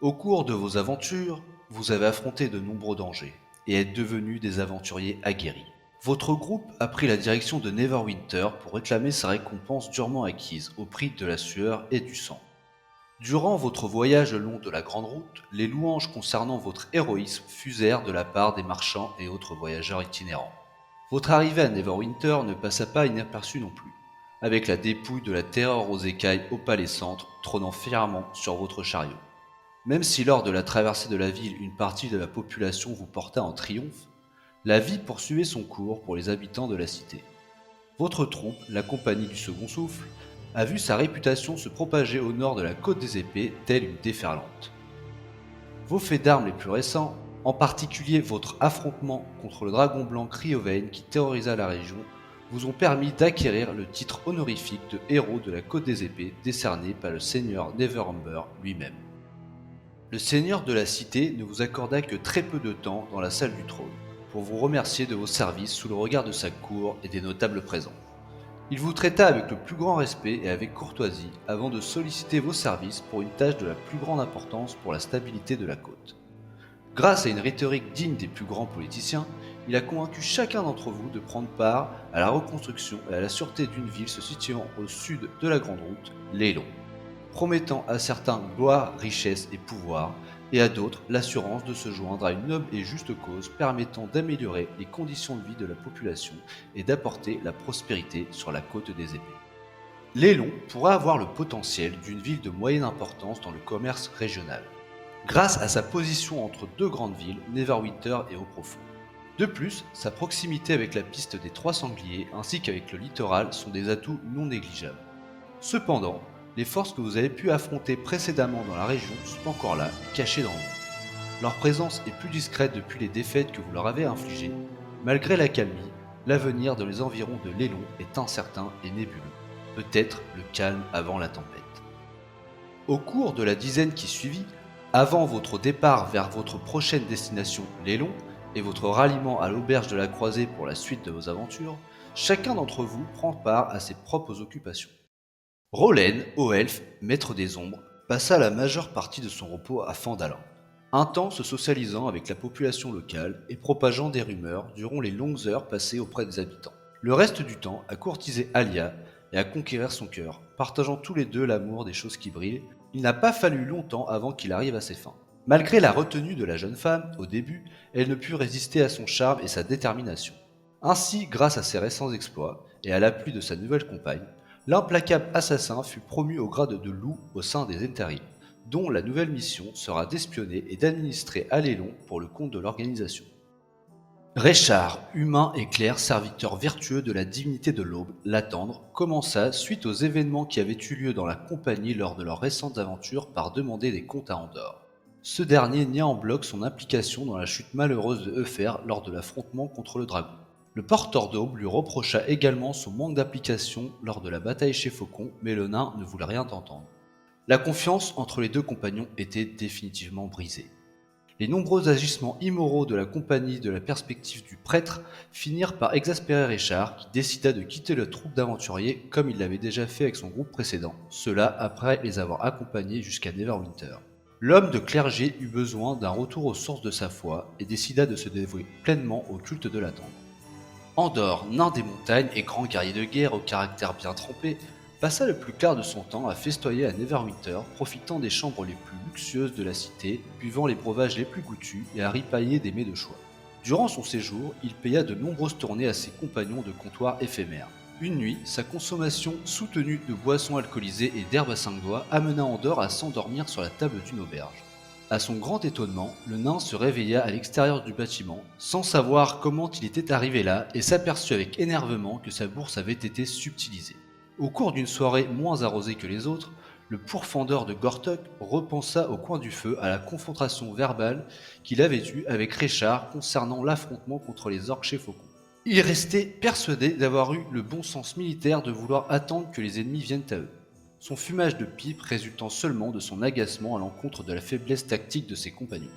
Au cours de vos aventures, vous avez affronté de nombreux dangers et êtes devenus des aventuriers aguerris. Votre groupe a pris la direction de Neverwinter pour réclamer sa récompense durement acquise au prix de la sueur et du sang. Durant votre voyage le long de la Grande Route, les louanges concernant votre héroïsme fusèrent de la part des marchands et autres voyageurs itinérants. Votre arrivée à Neverwinter ne passa pas inaperçue non plus, avec la dépouille de la terreur aux écailles opalescentes trônant fièrement sur votre chariot. Même si lors de la traversée de la ville une partie de la population vous porta en triomphe, la vie poursuivait son cours pour les habitants de la cité. Votre troupe, la Compagnie du Second Souffle, a vu sa réputation se propager au nord de la Côte des Épées telle une déferlante. Vos faits d'armes les plus récents, en particulier votre affrontement contre le dragon blanc Cryovain qui terrorisa la région, vous ont permis d'acquérir le titre honorifique de héros de la Côte des Épées décerné par le seigneur Neverember lui-même. Le seigneur de la cité ne vous accorda que très peu de temps dans la salle du trône, pour vous remercier de vos services sous le regard de sa cour et des notables présents. Il vous traita avec le plus grand respect et avec courtoisie avant de solliciter vos services pour une tâche de la plus grande importance pour la stabilité de la côte. Grâce à une rhétorique digne des plus grands politiciens, il a convaincu chacun d'entre vous de prendre part à la reconstruction et à la sûreté d'une ville se situant au sud de la Grande Route, Lélon, promettant à certains gloire, richesse et pouvoir, et à d'autres l'assurance de se joindre à une noble et juste cause permettant d'améliorer les conditions de vie de la population et d'apporter la prospérité sur la côte des épées. Lélon pourrait avoir le potentiel d'une ville de moyenne importance dans le commerce régional, grâce à sa position entre deux grandes villes, Neverwinter et Eau-Profond. De plus, sa proximité avec la piste des Trois Sangliers ainsi qu'avec le littoral sont des atouts non négligeables. Cependant, les forces que vous avez pu affronter précédemment dans la région sont encore là, cachées dans l'ombre. Leur présence est plus discrète depuis les défaites que vous leur avez infligées. Malgré l'accalmie, l'avenir dans les environs de Lélon est incertain et nébuleux. Peut-être le calme avant la tempête. Au cours de la dizaine qui suivit, avant votre départ vers votre prochaine destination Lélon et votre ralliement à l'auberge de la Croisée pour la suite de vos aventures, chacun d'entre vous prend part à ses propres occupations. Rollen, Oelf, maître des ombres, passa la majeure partie de son repos à Fandalin, un temps se socialisant avec la population locale et propageant des rumeurs durant les longues heures passées auprès des habitants. Le reste du temps à courtiser Alia et à conquérir son cœur, partageant tous les deux l'amour des choses qui brillent. Il n'a pas fallu longtemps avant qu'il arrive à ses fins. Malgré la retenue de la jeune femme, au début, elle ne put résister à son charme et sa détermination. Ainsi, grâce à ses récents exploits et à l'appui de sa nouvelle compagne, l'implacable assassin fut promu au grade de loup au sein des Entari, dont la nouvelle mission sera d'espionner et d'administrer à Lélon pour le compte de l'organisation. Richard, humain et clair, serviteur vertueux de la divinité de l'aube, l'attendre, commença, suite aux événements qui avaient eu lieu dans la compagnie lors de leurs récentes aventures, par demander des comptes à Andor. Ce dernier nia en bloc son implication dans la chute malheureuse de Eupher lors de l'affrontement contre le dragon. Le porteur d'aube lui reprocha également son manque d'application lors de la bataille chez Faucon, mais le nain ne voulait rien entendre. La confiance entre les deux compagnons était définitivement brisée. Les nombreux agissements immoraux de la compagnie de la perspective du prêtre finirent par exaspérer Richard, qui décida de quitter le troupe d'aventuriers comme il l'avait déjà fait avec son groupe précédent, cela après les avoir accompagnés jusqu'à Neverwinter. L'homme de clergé eut besoin d'un retour aux sources de sa foi et décida de se dévouer pleinement au culte de la tendre. Andor, nain des montagnes et grand guerrier de guerre au caractère bien trempé, passa le plus clair de son temps à festoyer à Neverwinter, profitant des chambres les plus luxueuses de la cité, buvant les breuvages les plus goûtus et à ripailler des mets de choix. Durant son séjour, il paya de nombreuses tournées à ses compagnons de comptoir éphémères. Une nuit, sa consommation soutenue de boissons alcoolisées et d'herbes à 5 doigts amena Andor à s'endormir sur la table d'une auberge. À son grand étonnement, le nain se réveilla à l'extérieur du bâtiment, sans savoir comment il était arrivé là, et s'aperçut avec énervement que sa bourse avait été subtilisée. Au cours d'une soirée moins arrosée que les autres, le pourfendeur de Gortok repensa au coin du feu à la confrontation verbale qu'il avait eue avec Richard concernant l'affrontement contre les orques chez Faucon. Il restait persuadé d'avoir eu le bon sens militaire de vouloir attendre que les ennemis viennent à eux, son fumage de pipe résultant seulement de son agacement à l'encontre de la faiblesse tactique de ses compagnons.